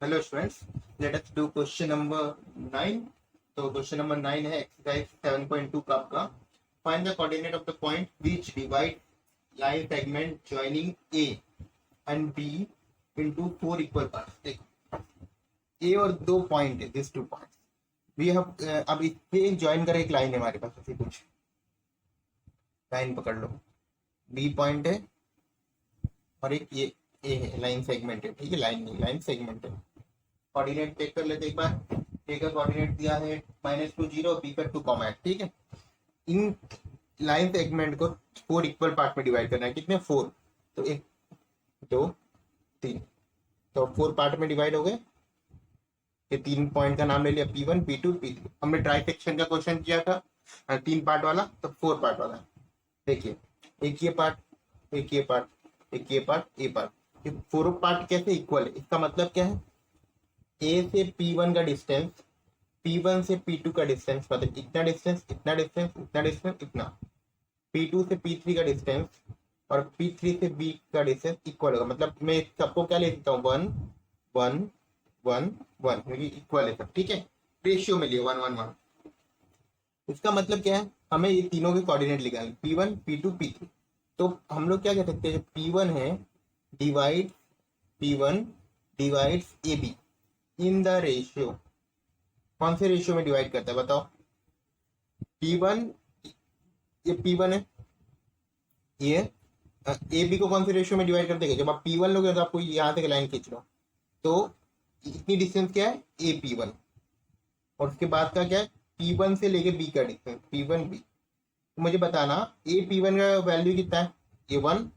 Hello students, let us do question number 9। तो question number 9 है exercise 7.2 का आपका। Find the coordinate of the point which divide line segment joining A and B into four equal parts. देखो, A और दो point है, this two points we have. अब इससे ज्वाइन कर एक लाइन है हमारे पास, ऐसी कुछ लाइन पकड़ लो। बी पॉइंट है और एक ये ए है, लाइन सेगमेंट है। ठीक है, लाइन नहीं, लाइन सेगमेंट है। कोऑर्डिनेट चेक कर लेते एक बार। ए का कोऑर्डिनेट दिया है -2 0, बी का 2 कॉमा है। ठीक है, इन लाइन सेगमेंट को फोर इक्वल पार्ट में डिवाइड करना है। कितने? फोर। तो एक, दो, तीन। तो फोर पार्ट में डिवाइड हो गए। ये तीन पॉइंट का नाम ले लिया, P1 P2 P3। हमने ट्राई सेक्शन का क्वेश्चन किया था, तीन पार्ट वाला, तो फोर पार्ट वाला। देखिए, एक ये पार्ट, एक ये पार्ट, एक ये पार्ट, ये पार्ट। ये फोर पार्ट कैसे इक्वल है? इसका मतलब क्या है? ए से P1 का डिस्टेंस, P1 से P2 का डिस्टेंस, मतलब इतना डिस्टेंस, इतना डिस्टेंस, इतना डिस्टेंस, इतना। P2 से P3 का डिस्टेंस और P3 से B का डिस्टेंस इक्वल होगा। मतलब मैं सबको क्या ले सकता हूँ? वन वन वन वन, क्योंकि इक्वल है सब। ठीक है, रेशियो में लिए वन वन वन। इसका मतलब क्या है? हमें ये तीनों के कोऑर्डिनेट निकालने, P1 P2 P3। तो हम लोग क्या कह सकते हैं? जो P1 है, divide P1 divides AB in the ratio. कौन से रेशियो में डिवाइड करता है बताओ? P1, ये P1 है, ये ए बी को कौन से रेशियो में डिवाइड करते हैं? जब आप P1 लोगे तो आपको यहाँ से लाइन खींच लो, तो इतनी डिस्टेंस क्या है? ए P1। और उसके बाद का क्या है? P1 से लेके B का डिस्टेंस, P1 B। तो मुझे बताना ए P1 का वैल्यू कितना है? ये वन।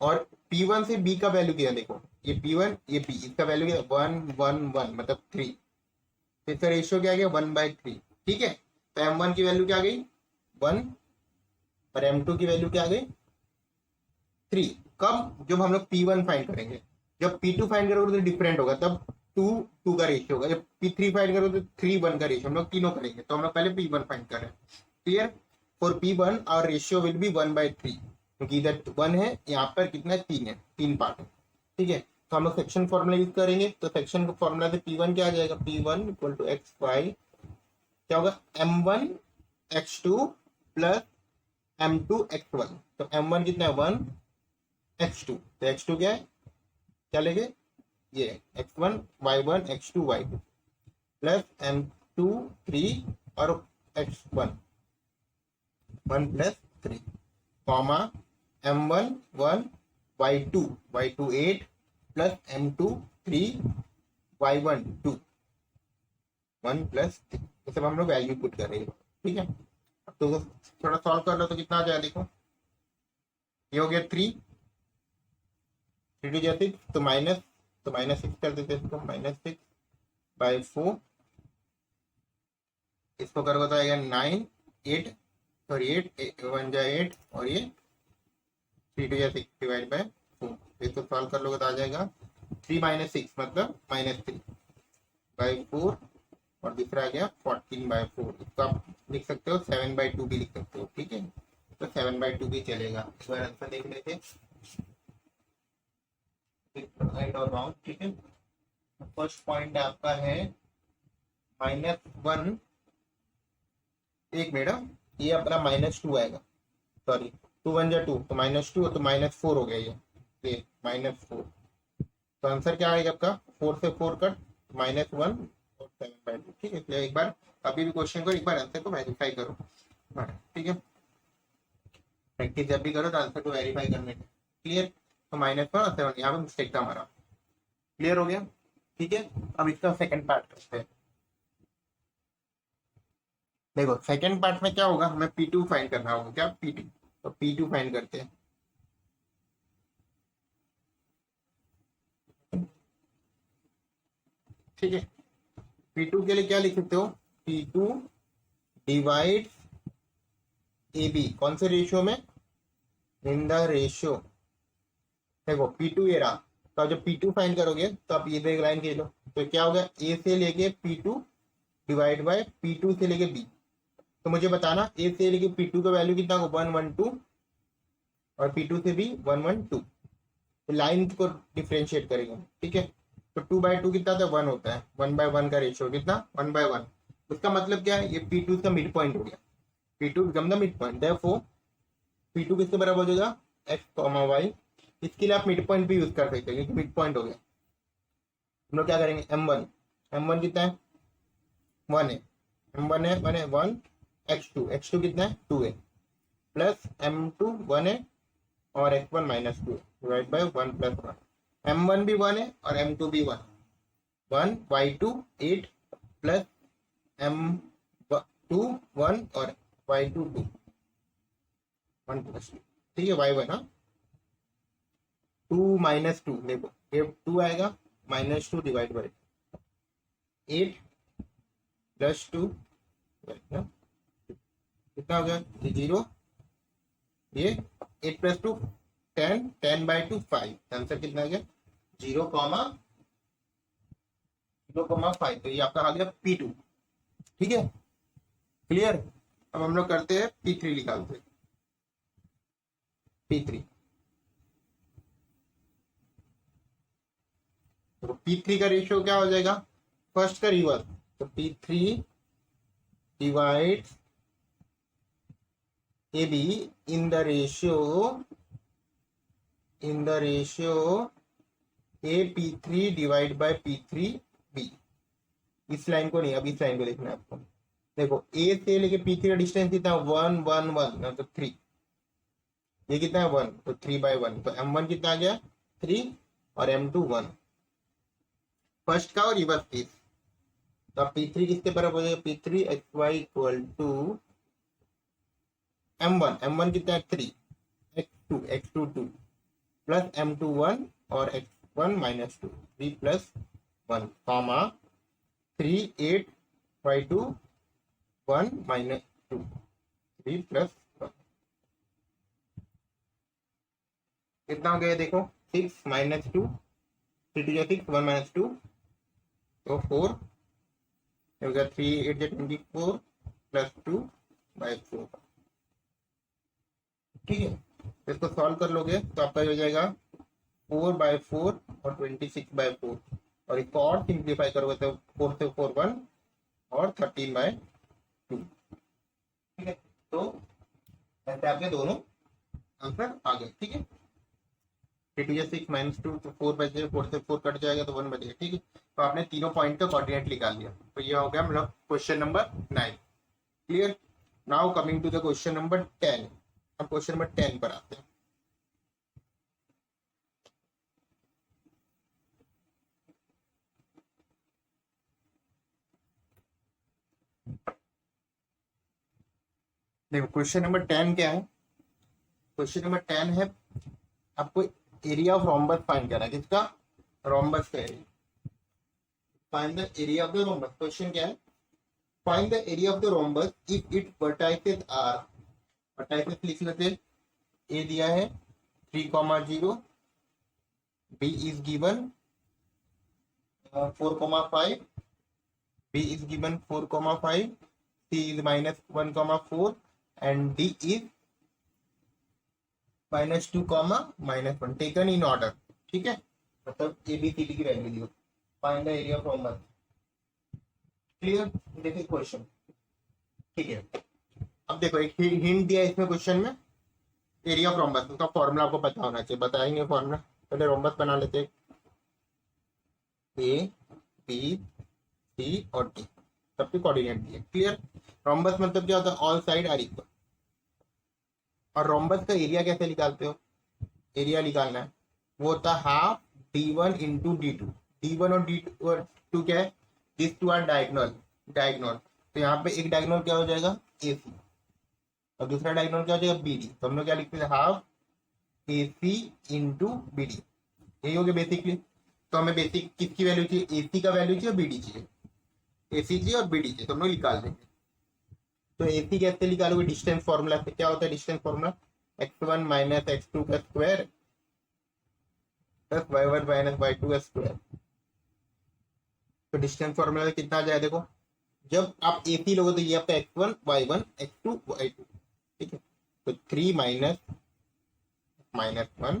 और P1 से B का वैल्यू कितना? देखो, ये P1 ये B, इसका वैल्यू क्या है? वन वन वन, मतलब थ्री। तो इसका रेशियो क्या आ गया? 1/3। ठीक है, तो M1 की वैल्यू क्या आ गई? वन। और M2 की वैल्यू क्या आ गई? थ्री। कब? जब हम लोग P1 फाइंड करेंगे। जब P2 फाइंड करोगे तो डिफरेंट होगा, तब टू टू का रेशियो होगा। जब P3 फाइंड करोगे तो 3 1 का रेशियो। हम लोग तीनों करेंगे, तो हम लोग पहले P1 फाइंड करें। क्लियर? फॉर P1 और रेशियो विल बी 1/3, क्योंकि इधर वन है, यहाँ पर कितना है? तीन है, तीन पार्ट है। ठीक है, तो हम लोग सेक्शन फॉर्मूला यूज करेंगे। तो सेक्शन फॉर्मूला से P1 क्या आ जाएगा? P1 इक्वल टू XY, क्या होगा? M1 X2 plus M2 X1। तो M1 कितना है? वन। X2, तो X2 क्या है? क्या लेंगे? ये X1 Y1 X2 Y2 plus M2 3 और X1 1 plus 3 comma M1 1 Y2 Y2 8 plus M2 3 Y1 2 1 plus 3। ये सब हम लोग वैल्यू पुट कर रहे हैं। ठीक है, अब तो थोड़ा सॉल्व कर लो तो कितना आ जाएगा? देखो, ये हो गया 3, 3 टू 6, तो माइनस 6 कर देते इसको, -6/4। इसको करोगे तो आएगा 9 8, सॉरी 8 1 जा 8, और ये 3 टू 6 डिवाइड बाय 4। इसको सॉल्व कर लोगे तो आ जाएगा 3 - 6 मतलब -3/4, और दूसरा आ गया 14/4। इसको आप लिख सकते हो 7/2 भी लिख सकते हो। ठीक है, तो 7/2 भी चलेगा। इस बार आंसर देख लेते हैं, राइट और रॉन्ग। ठीक है, फर्स्ट पॉइंट आपका है -1। एक मिनट, ये अपना -2 आएगा, सॉरी 2 1 जा 2, तो -2, तो -4 हो गया ये -4। तो आंसर क्या आएगा आपका? 4 से 4 कट, -1 और 7/2। ठीक है, इसलिए एक बार अभी भी क्वेश्चन को एक बार आंसर को वेरीफाई करो। हाँ, ठीक है, प्रैक्टिस जब भी करो तो आंसर को वेरीफाई करने का। क्लियर? तो -1 और 7, यहाँ पे मिस्टेक था हमारा। क्लियर हो गया? ठीक है, अब इसका सेकंड पार्ट करते हैं। देखो, सेकंड पार्ट में क्या होगा? हमें P2 फाइंड करना होगा। क्या? P2। तो P2 फाइंड करते हैं। ठीक है, P2 के लिए क्या लिख सकते हो? P2 डिवाइड AB, कौन से रेशियो में? In the ratio. देखो, P2 ये रहा, तो जब P2 फाइंड करोगे तो आप ये एक लाइन खींच लो। तो क्या होगा? A से लेके P2 डिवाइड बाय P2 से लेके B। तो मुझे बताना A से लेके P2 का वैल्यू कितना होगा? 1 1 2, और P2 से भी 1 1 2। तो लाइन को डिफ्रेंशिएट करेंगे। ठीक है, तो 2/2 कितना होता है, 1 होता है। 1/1 का रेशियो कितना, 1/1। उसका मतलब क्या है, ये P2 का मिड पॉइंट हो गया, P2 become the mid point, therefore P2 किसके बराबर हो जाएगा, x, y। इसके लिए आप मिड पॉइंट भी यूज कर सकते हैं क्योंकि मिड पॉइंट हो गया। हम लोग क्या करेंगे, M1 कितना है, 1 है, M1 है 1 है 1, x2 कितना है 2 है, प्लस M2 1 है और x1 -2 है, डिवाइड बाय 1 + 1। M1 भी 1 है और M2 भी 1, 1 y2 8 प्लस M2 1 और y2 2, 1 + 2, ठीक है, y1 हाँ। 2 - 2 देखो, ये 2 आएगा, -2 डिवाइड बाय 8 + 2 कितना हो गया, 0। ये 8 + 2 10, 10/2 5, आंसर कितना आ गया, 0,5। तो ये आपका आ गया P2, ठीक है, क्लियर। अब हम लोग करते हैं P3 निकालते हैं, P3। तो P3 का रेशियो क्या हो जाएगा, फर्स्ट का रिवर्स, तो P3 divides AB in the ratio AP3 divide by P3B। इस लाइन को नहीं, अब इस लाइन को देखना है आपको। देखो A से लेके P3 का डिस्टेंस कितना, 1 1 1, मतलब 3। ये कितना है 1, तो 3/1, तो M1 कितना आ गया 3 और M2 1, फर्स्ट का और रिवर्स केस। तो अब P3 किसके बराबर हो जाएगा, P3 xy = M1 कितना है 3, x2 2 प्लस M2 1 और x1 -2, 3 + 1 कॉमा 3 8 y2 1 -2, 3 + 1 कितना हो गया, देखो 6 - 2, 3 2 6, 1 - 2, तो 4 हो गया, 3 8 24 + 2/4, ठीक है। तो इसको सॉल्व कर लोगे तो आपका हो जाएगा 4/4 और 26/4, और इसको और सिंप्लीफाई करोगे तो 4 से 4 1 और 13/2, ठीक है। तो ऐसे आपके दोनों आंसर आ गए, ठीक है। 3 2 6 - 2, तो 4 बचे, 4 से 4 कट जाएगा तो 1 बचेगा, ठीक है। तो आपने तीनों पॉइंट का कोऑर्डिनेट निकाल लिया, तो ये हो गया मतलब question number 9, clear. Now coming to the question number 10। अब क्वेश्चन नंबर 10 पर आते हैं। देखो क्वेश्चन नंबर 10 क्या है, क्वेश्चन नंबर 10 है आपको एरिया ऑफ रोम्बस फाइंड करना है, किसका, रोम्बस का area. Find the area of the rhombus, question क्या है, find the area of the rhombus if it vertices are. Vertices लिख लेते हैं, ए दिया है 3,0, B is given 4,5, B is given 4,5, C is -1,4 and D is -2, -1, taken in order, ठीक है। मतलब ABCD की वैल्यू दी हो, find the area of rhombus, clear. देखिए क्वेश्चन, ठीक है। अब देखो एक हिंट दिया इसमें क्वेश्चन में, एरिया ऑफ रोम्बस, उसका फॉर्मूला आपको पता होना चाहिए, बताएंगे फॉर्मूला। पहले रोम्बस बना लेते, A B C और D, सबके कोऑर्डिनेट दिए, क्लियर। रोम्बस मतलब क्या होता है, ऑल साइड आर इक्वल। और रोम्बस का एरिया कैसे निकालते हो, एरिया निकालना है, वो होता है हाफ D1 × D2। D1 और D2 क्या है, दिस टू आर डायगोनल, तो यहाँ पे एक डायगोनल क्या हो जाएगा AC, और दूसरा डायगोनल क्या हो जाएगा BD। तो हम लोग क्या लिखते हैं, हाफ AC × BD, यही हो गया बेसिकली। तो हमें बेसिक किसकी वैल्यू चाहिए, AC का वैल्यू चाहिए, BD चाहिए, AC चाहिए और BD चाहिए, तो हम लोग निकाल देंगे। तो AC कैसे निकालोगे, डिस्टेंस फॉर्मूला से। क्या होता है डिस्टेंस फॉर्मूला, x1 - x2 का स्क्वायर प्लस y1 - y2 का स्क्वायर। तो डिस्टेंस फॉर्मूला से कितना आ जाएगा, देखो जब आप AC लोगे तो ये आपका x1 y1 x2 y2, ठीक है। तो 3 - -1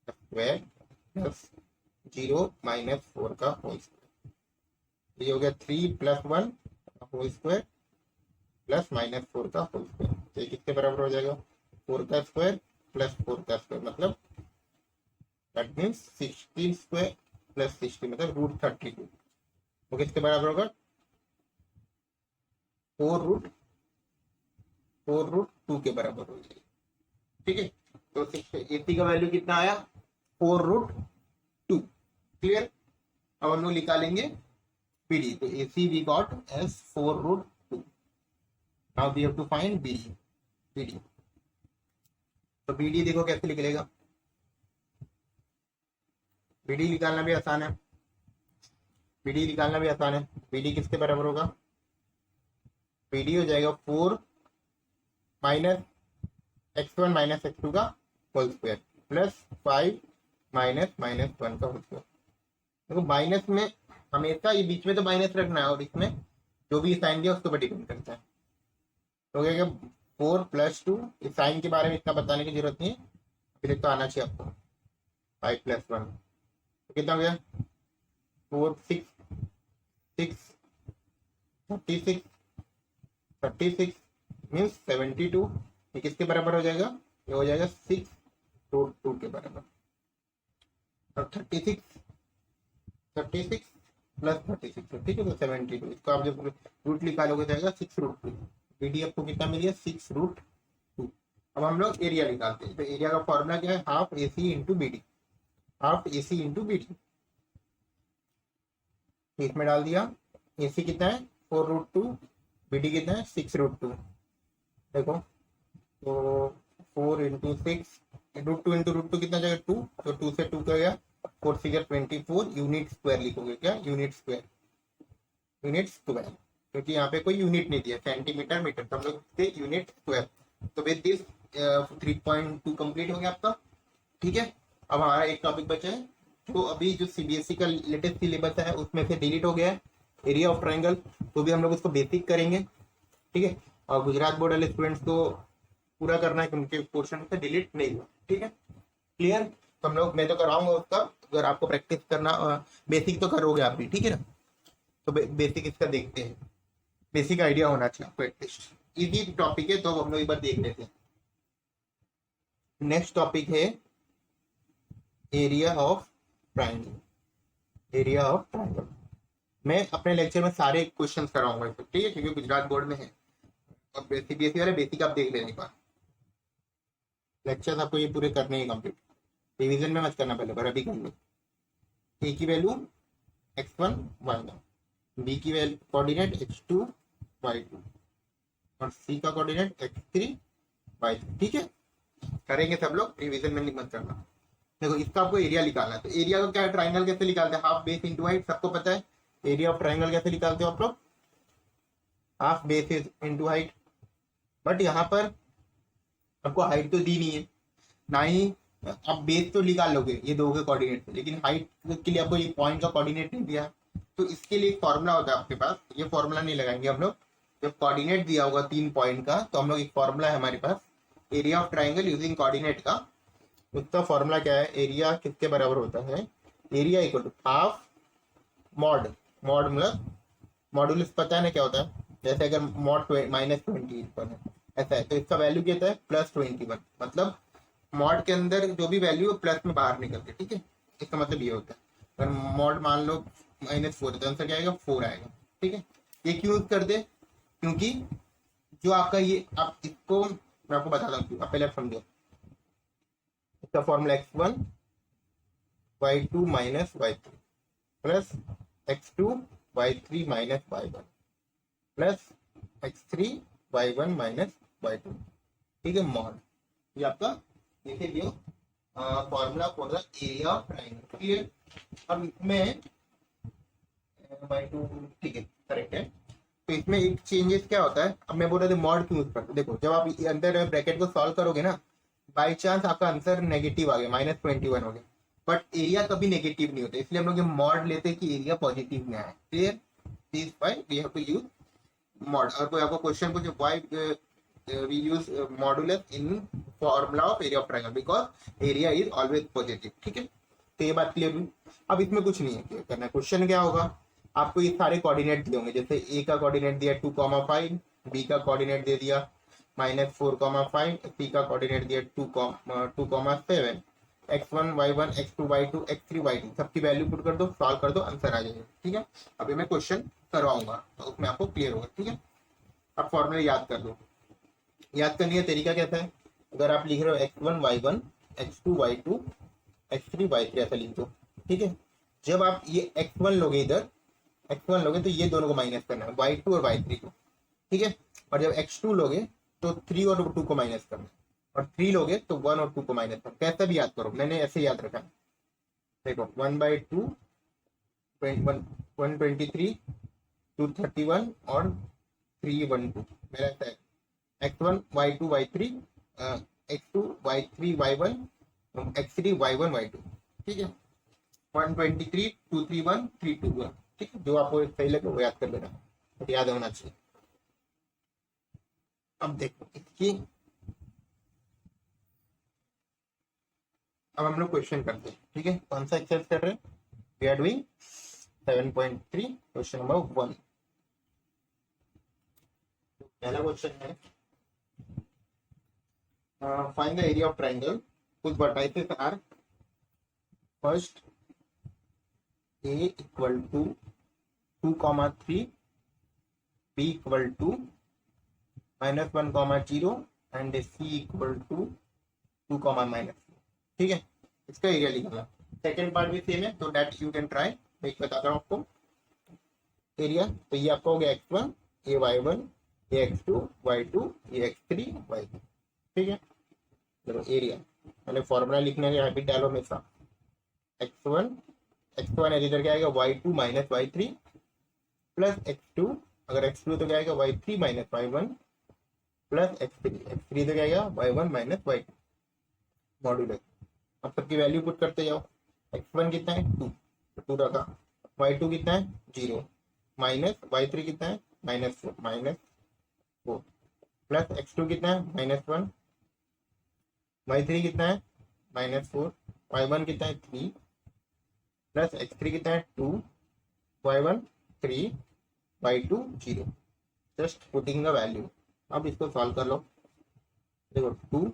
स्क्वायर प्लस 0 माइनस 4 का होल स्क्वायर। ये हो गया 3 + 1 होल स्क्वायर प्लस -4 का होल स्क्वायर। तो ये किसके बराबर हो जाएगा? 4 का स्क्वायर प्लस 4 का स्क्वायर, मतलब दैट मीन्स 16 स्क्वायर प्लस 60 मतलब √32। तो किसके बराबर होगा? 4√2 के बराबर हो जाएगा। ठीक है, तो 80 का वैल्यू कितना आया? 4√2। क्लियर? अब हम लोग निकालेंगे बीडी। तो AC we got as 4√2। Now we have to find BD. तो बीडी देखो कैसे निकलेगा। बीडी निकालना भी आसान है। बीडी किसके बराबर होगा? बीडी हो जाएगा 4 माइनस x1 माइनस x2 का होल स्क्वायर प्लस 5 माइनस -1 का होल स्क्वायर। देखो माइनस में हमेशा ये बीच में तो माइनस रखना है, और इसमें जो भी साइन दिया उसके ऊपर डिपेंड करता है। तो क्या 4 + 2, इस साइन के बारे में इतना बताने की जरूरत नहीं है, फिर तो आना चाहिए आपको। 5 + 1 तो कितना हो गया? 4 6 6 36 मीन्स 72। ये किसके बराबर हो जाएगा? ये हो जाएगा 6√2 के बराबर। और 36 + 36, ठीक है, तो 72। इसको आप जब रूट निकालोगे जाएगा 6√2। बीडी आपको कितना मिल गया? 6√2। अब हम लोग एरिया निकालते हैं। तो एरिया का फॉर्मूला क्या है? Half AC into BD. इसमें डाल दिया। AC कितना है? 4√2। बीडी कितना है? 6√2। देखो तो 4 × 6 √2 × √2 कितना जाएगा? 2। तो 2 से 2 का गया, 4 × 24 यूनिट स्क्वायर लिखोगे। क्या? यूनिट स्क्वायर, क्योंकि यहाँ पे कोई यूनिट नहीं दिया, सेंटीमीटर मीटर, तो हम लोग यूनिट स्क्वायर। तो विद दिस 3.2 कंप्लीट हो गया आपका। ठीक है, अब हमारा एक टॉपिक बचा है, तो अभी जो CBSE का लेटेस्ट सिलेबस है उसमें से डिलीट हो गया है, एरिया ऑफ ट्राइंगल। तो भी हम लोग उसको बेसिक करेंगे। ठीक है, और गुजरात बोर्ड वाले स्टूडेंट्स को पूरा करना है कि उनके पोर्शन से डिलीट नहीं हुआ। ठीक है, क्लियर? तो हम लोग, मैं तो कराऊंगा उसका, अगर आपको प्रैक्टिस करना, बेसिक तो करोगे आप भी। ठीक है ना? तो बेसिक इसका देखते हैं। बेसिक आइडिया होना चाहिए आपको एटलीस्ट। इजी टॉपिक है, तो हम लोग एक बार देख लेते हैं। नेक्स्ट टॉपिक है एरिया ऑफ ट्राइंगल। मैं अपने लेक्चर में सारे क्वेश्चंस कराऊंगा, ठीक है, क्योंकि गुजरात बोर्ड में है। और CBSE वाले बेसिक आप देख लेने का। लेक्चर्स आपको ये पूरे करने ही कंप्लीट, रिवीजन में मत करना पहले, पर अभी कर लो। ए की वैल्यू x1 y1, बी की वैल्यू कोऑर्डिनेट x2 y2, और सी का कोऑर्डिनेट x3 y3। ठीक है, करेंगे सब लोग, रिवीजन में मत करना। देखो इसका आपको एरिया निकालना है। तो एरिया का क्या है? ट्राइंगल कैसे निकालते हैं? हाफ बेस इंटू हाइट, सबको पता है। एरिया ऑफ ट्राइंगल कैसे निकालते हो आप लोग? Half base into height. But यहाँ पर आपको हाइट तो दी नहीं है, ना ही आप बेस तो निकाल लोगे ये दोगे कोऑर्डिनेट से, लेकिन हाइट के लिए आपको ये पॉइंट का कोऑर्डिनेट नहीं दिया। तो इसके लिए एक फॉर्मूला होता है आपके पास, ये फॉर्मूला नहीं लगाएंगे हम लोग। जब कोऑर्डिनेट दिया होगा 3 पॉइंट का, तो हम लोग एक फॉर्मूला है हमारे पास area of triangle using coordinate का। उसका फॉर्मूला क्या है? एरिया किसके बराबर होता है? Area equal to half mod मतलब मॉडुलस, पता है ना क्या होता है? जैसे अगर मॉड -20 ऐसा है, तो इसका वैल्यू क्या होता है? +21। मतलब मॉड के अंदर जो भी वैल्यू प्लस में बाहर निकलते। ठीक है, इसका मतलब ये होता है। अगर मॉड मान लो -4 तो आंसर क्या आएगा? 4 आएगा। ठीक है, ये क्यों यूज करते? क्योंकि जो आपका ये, आप इसको मैं आपको बताता हूँ, आप पहले समझो। इसका formula x1 y2 - y3 plus x2 y3 - y1 plus x3 y1 - y2। ठीक है, मॉड, ये आपका लिखे दियो formula for the area of triangle. Clear? अब इसमें y2, ठीक है, करेक्ट है। तो इसमें एक चेंजेस क्या होता है? अब मैं बोल रहा था मॉड क्यों यूज करते? देखो जब आप अंदर ब्रैकेट को सॉल्व करोगे ना, बाई चांस आपका आंसर नेगेटिव आ गया, -21 हो गया, बट एरिया कभी नेगेटिव नहीं होता, इसलिए हम लोग ये मॉड लेते हैं कि एरिया पॉजिटिव में आए। Clear? This why we have to use mod. और कोई आपको क्वेश्चन पूछे why we use modulus in formula of area of triangle, because area is always positive. ठीक है, तो ये बात क्लियर हुई। अब इसमें कुछ नहीं है करना, क्वेश्चन क्या होगा, आपको ये सारे कोऑर्डिनेट दिए होंगे, जैसे ए का कोऑर्डिनेट दिया 2,5, बी का कोऑर्डिनेट दे दिया -4,5, सी का कोऑर्डिनेट दिया 2,7, x1 y1 x2 y2 x3 y2, सबकी वैल्यू पुट कर दो, सॉल्व कर दो, आंसर आ जाएगा। ठीक है, अभी मैं क्वेश्चन करवाऊंगा तो उसमें आपको क्लियर होगा। ठीक है, अब फॉर्मूला याद कर लो। याद करने का तरीका कैसा है, अगर आप लिख रहे हो x1 y1 x2 y2 x3 y3 ऐसा लिख दो। ठीक है, जब आप ये x1 लोगे, इधर x1 लोगे तो ये दोनों को माइनस करना है, y2 और y3 को। ठीक है, और जब x2 लोगे तो 3 और 2 को माइनस करना है, और 3 लोगे तो 1 और 2 को माइनस करना। कैसा भी याद करो, मैंने ऐसे याद रखा है। देखो 1/2 123 231 और 312 मेरा ऐसा है, x1 y2 y3 x2 y3 y1 x3 y1 y2। ठीक है, 123 231 321। ठीक है, जो आपको सही लगे वो याद कर लेना, तो याद होना चाहिए। अब देखो इसकी, अब हम लोग क्वेश्चन करते हैं। ठीक है, कौन सा एक्सरसाइज कर रहे हैं, we are doing 7.3 question number 1। पहला क्वेश्चन है, find the area of triangle whose vertices are first a equal to 2,3, b equal to -1,0 and c equal to 2, ठीक है, इसका एरिया लिखना। सेकेंड पार्ट भी सेम है, तो दैट यू कैन ट्राई। मैं बताता हूँ आपको एरिया। तो ये आपका हो गया x1 ये y1 ये x2 y2 ये x3 y2। ठीक है, चलो एरिया मैंने फॉर्मूला लिखने का हैबिट डालो हमेशा। x1 इधर क्या आएगा y2 minus y3 plus x2, अगर x2 तो क्या आएगा y3 minus y1 plus x3 तो क्या आएगा y1 माइनस y2 मॉड्यूलस। अब सबकी वैल्यू पुट करते जाओ। x1 कितना है 2, 2 रखा, y2 कितना है 0, माइनस y3 कितना है -4 प्लस x2 कितना है -1, y3 कितना है -4, y1 कितना है 3 प्लस x3 कितना है 2, y1 3 y2 0। Just putting the value. अब इसको सॉल्व कर लो। देखो 2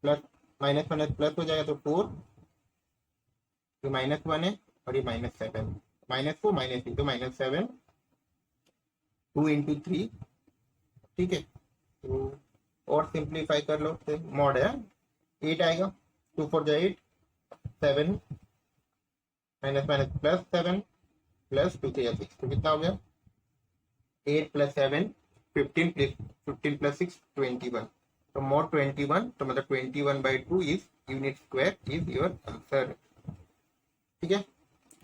प्लस -1 प्लस हो जाएगा तो 4, ये -1 है और ये -7, -4 -3 तो -7, 2 × 3। ठीक है, तो और सिंप्लीफाई कर लो, तो मॉड है 8 आएगा, 2 4 8 7 प्लस 7 प्लस 2 3 6, तो कितना हो गया 8 प्लस 7 15 प्लस 6 21, तो मोड 21, तो मतलब 21/2 is unit square is your answer. ठीक है,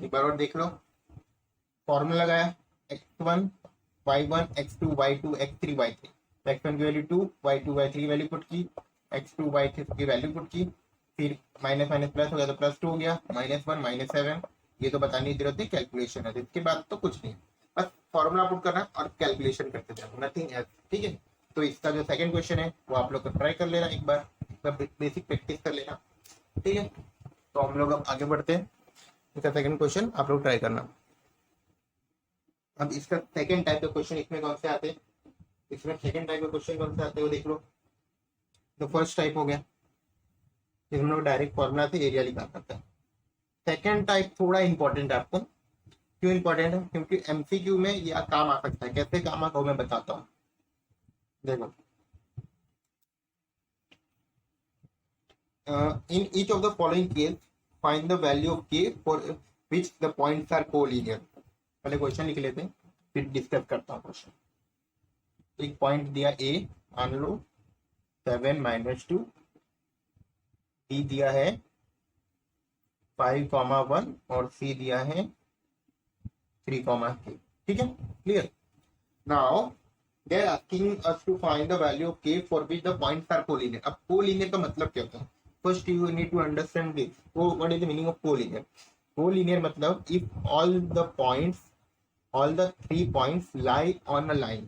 एक बार और देख लो। फॉर्मूला लगाया x1 y1 x2 y2 x3 y3, x1 की वैल्यू 2, y2 y3 की वैल्यू पुट की, x2 y3 की वैल्यू पुट की, फिर माइनस माइनस प्लस हो गया तो +2 हो गया, -1 -7, ये तो बताने की जरूरत है, कैलकुलेशन है। इसके बाद तो कुछ नहीं, बस फॉर्मूला पुट करना और कैलकुलेशन करते जाओ, नथिंग एल्स। ठीक है, तो इसका जो सेकंड क्वेश्चन है वो आप लोग को ट्राई कर लेना, एक बार बेसिक प्रैक्टिस कर लेना। ठीक है, तो हम लोग अब आगे बढ़ते हैं। इसका सेकंड क्वेश्चन आप लोग ट्राई करना। अब इसका सेकंड टाइप का क्वेश्चन इसमें कौन से आते हैं, इसमें सेकंड टाइप का क्वेश्चन कौन से आते हैं वो देख लो। तो फर्स्ट टाइप हो गया, हम लोग डायरेक्ट फॉर्मूला से एरिया निकाल सकते हैं। सेकंड टाइप थोड़ा इंपॉर्टेंट है आपको। क्यों इंपॉर्टेंट है, क्योंकि एमसीक्यू में यह काम आ सकता है। कैसे काम आता है मैं बताता हूँ। देखो in each of the following case find the value of k for which the points are collinear। पहले क्वेश्चन लिख लेते हैं फिर डिस्कस करता हूँ क्वेश्चन। एक पॉइंट दिया a, मान लो 7 - 2, b दिया है 5,1 और c दिया है 3,3। ठीक है, clear. Now they are asking us to find the value of k for which the points are collinear। अब collinear का मतलब क्या होता है, first you need to understand this, what is the meaning of collinear। collinear मतलब if all the 3 points lie on a line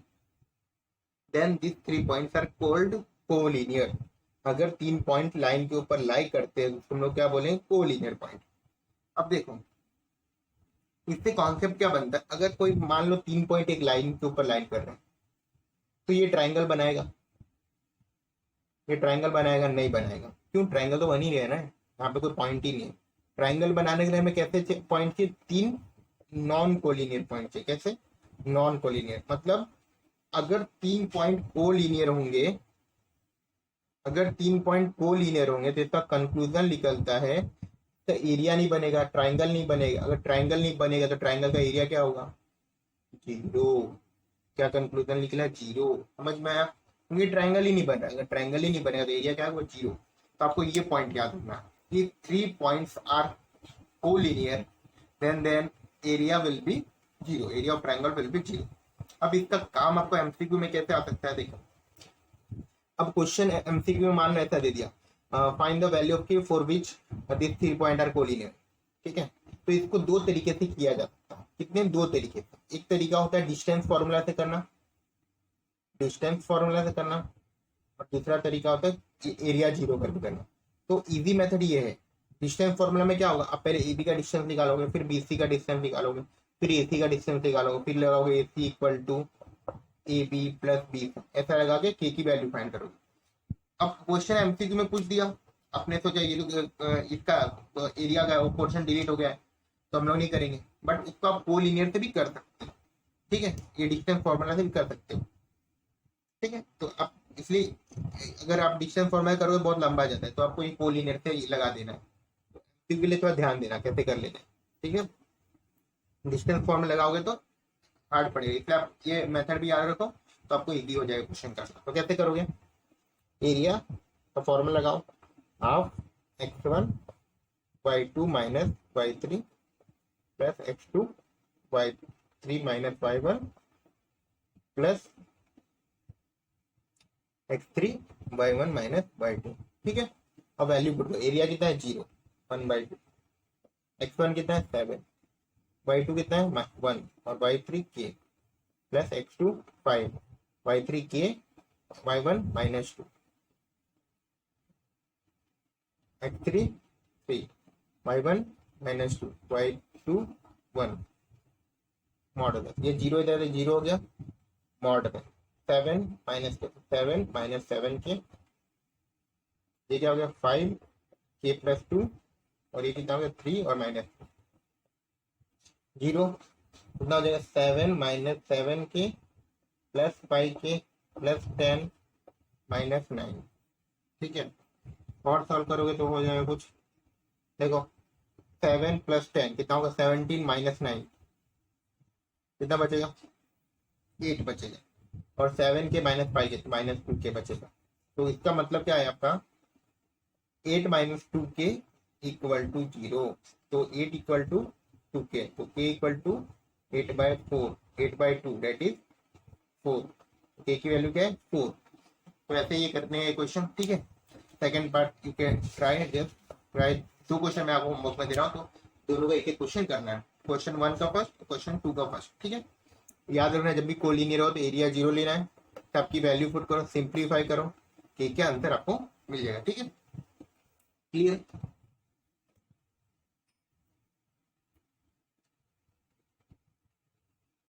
then these 3 points are called collinear। अगर 3 point line के ऊपर लाई करते हैं तो हम लोग क्या बोलेंगे, कोलिनियर पॉइंट। अब देखो इससे कॉन्सेप्ट क्या बनता है, अगर कोई मान लो 3 पॉइंट एक लाइन के ऊपर लाइन कर रहे हैं तो ये ट्राइंगल बनाएगा, ये ट्राइंगल बनाएगा नहीं बनाएगा? क्यों, ट्राइंगल तो बन ही रहा है ना, यहाँ पे कोई पॉइंट ही नहीं है। ट्राइंगल बनाने के लिए हमें कैसे पॉइंट चाहिए, 3 नॉन कोलिनियर पॉइंट चाहिए। कैसे नॉन कोलिनियर, मतलब अगर 3 पॉइंट कोलिनियर होंगे, अगर 3 पॉइंट कोलिनियर होंगे तो इसका कंक्लूजन निकलता है तो एरिया नहीं बनेगा, ट्राइंगल नहीं बनेगा। अगर ट्राइंगल नहीं बनेगा तो ट्राइंगल का एरिया क्या होगा, 0। क्या कंक्लूजन निकला, 0। समझ में आया, क्योंकि ट्राइंगल ही नहीं बन रहा, अगर ट्राइंगल ही नहीं बनेगा तो एरिया क्या होगा, 0। तो आपको ये पॉइंट याद रखना कि 3 points are collinear, then area will be 0, area of triangle will be 0। अब इसका काम आपको एमसीक्यू में कैसे आ सकता है, देखो अब क्वेश्चन एमसीक्यू में मान लो ऐसा दे दिया, find the value of k for which this 3 point are collinear. ठीक है, तो इसको 2 तरीके से किया जा सकता है। कितने, 2 तरीके से। एक तरीका होता है डिस्टेंस फॉर्मूला से करना, डिस्टेंस फॉर्मूला से करना, और दूसरा तरीका होता है एरिया 0 करके करना। तो इजी मेथड ये है, डिस्टेंस फॉर्मूला में क्या होगा, आप पहले ए बी का डिस्टेंस निकालोगे, फिर बी सी का डिस्टेंस निकालोगे, फिर ए सी का डिस्टेंस निकालोगे, फिर लगाओगे A C equal to A B plus B, ऐसा लगा के के की वैल्यू फाइंड करोगे। अब क्वेश्चन एमसीक्यू में पूछ दिया, आपने सोचा ये इसका एरिया का पोर्शन डिलीट हो गया है तो हम लोग नहीं करेंगे, बट इसको आप कोलिनियर से भी कर सकते हैं। ठीक है, ये डिस्टेंस फॉर्मूला से भी कर सकते हो। ठीक है, तो आप इसलिए अगर आप डिस्टेंस फॉर्मूला करोगे बहुत लंबा जाता है, तो आपको ये कोलिनियर से लगा देना है। इसके लिए थोड़ा ध्यान देना कैसे कर लेना है। ठीक है, डिस्टेंस फॉर्मूला लगाओगे तो हार्ड पड़ेगा, इसलिए आप ये मेथड भी याद रखो तो आपको इजी हो जाएगा क्वेश्चन करना। तो कैसे करोगे, एरिया का फॉर्मूला लगाओ, half x1 y2 minus y3 plus x2 y3 minus y1 plus x3 y1 minus y2। ठीक है, अब वैल्यू पुट करो, एरिया कितना है 0, 1/2, x1 कितना है 7, y2 कितना है 1 और y3 k plus x2 5, y3 k, y1 minus 2, x3 3, y1 minus 2, y2 1 mod. ये 0 इधर 0 हो गया, मॉड में 7 माइनस 7 के, ये क्या हो गया 5 k प्लस 2, और ये कितना हो गया 3 और माइनस 0, कितना हो जाएगा 7 माइनस 7 के प्लस 5 के प्लस 10 माइनस 9। ठीक है, और सॉल्व करोगे तो हो जाएगा कुछ, देखो 7 प्लस 10 कितना होगा 17 माइनस 9, कितना बचेगा 8 बचेगा, और 7 के माइनस 5 के माइनस 2 के बचेगा। तो इसका मतलब क्या है आपका 8 माइनस 2 के इक्वल टू 0, तो 8 इक्वल टू 2 के, तो के इक्वल टू 8/4, 8/2 दैट इज 4, के की वैल्यू क्या है 4। तो ऐसे ये करने हैं क्वेश्चन। ठीक है, second part you can try, just try. 2 question मैं आपको होमवर्क में दे रहा हूँ, तो दोनों का एक एक क्वेश्चन करना है, क्वेश्चन 1 का फर्स्ट, क्वेश्चन 2 का फर्स्ट। ठीक है, याद रखना जब भी कोलिनियर हो तो एरिया 0 लेना है, सबकी वैल्यू पुट करो, सिंप्लीफाई करो, के क्या आंसर आपको मिल जाएगा। ठीक है, क्लियर।